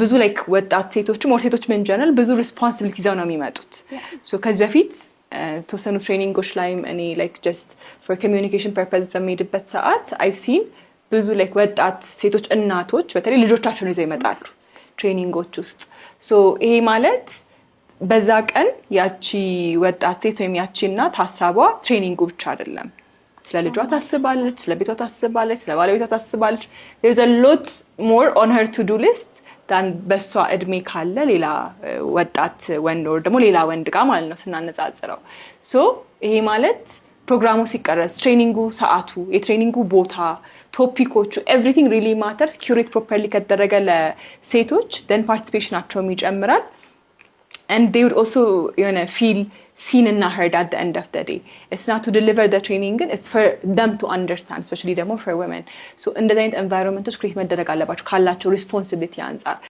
ብዙ ላይክ ወጣት ሴቶችም ኦር ሴቶች ምን ጀነራል ብዙ ሪስፖንሲቢሊቲ ይዘው ነው የሚመጡት ሶ ከዚህ በፊት ተወሰኑ ትሬኒንጎች ላይ እኔ ላይክ ጀስት ፎር ኮሚዩኒኬሽን ፐርፐዝ በሚሄድበት ሰዓት አይቭ ሲን ብዙ ላይክ ወጣት ሴቶች እናቶች በተለይ ልጆቻቸውን ይዘው ይመጣሉ ትሬኒንጎች ውስጥ ሶ ይሄ ማለት በዛ ቀን ያቺ ወጣት ሴት ወይም ያቺ እናት ሐሳቧ ትሬኒንጉ ብቻ አይደለም ስለ ልጇ ታስባለች ስለ ቤቷ ታስባለች ስለ ባለቤቷ ታስባለች there is a lot more on her to do list than በሷ እድሜ ካለ ሌላ ወጣት ወንድ or ደግሞ ሌላ ወንድ ጋር ማለት ነው ስናነጻጽረው ሶ ይሄ ማለት ፕሮግራሙ ሲቀረጽ ትሬኒንጉ ሰዓቱ የትሬኒንጉ ቦታ ቶፒኮቹ everything really matters curate properly ከተደረገ ለሴቶች then participationአቸውም ይጨምራል and they would also feel seen and heard at the end of the day. It's not to deliver the training, it's for them to understand, especially for women. So in the environment, create መደረግ አለባቸው ካላቸው responsibility አንፃር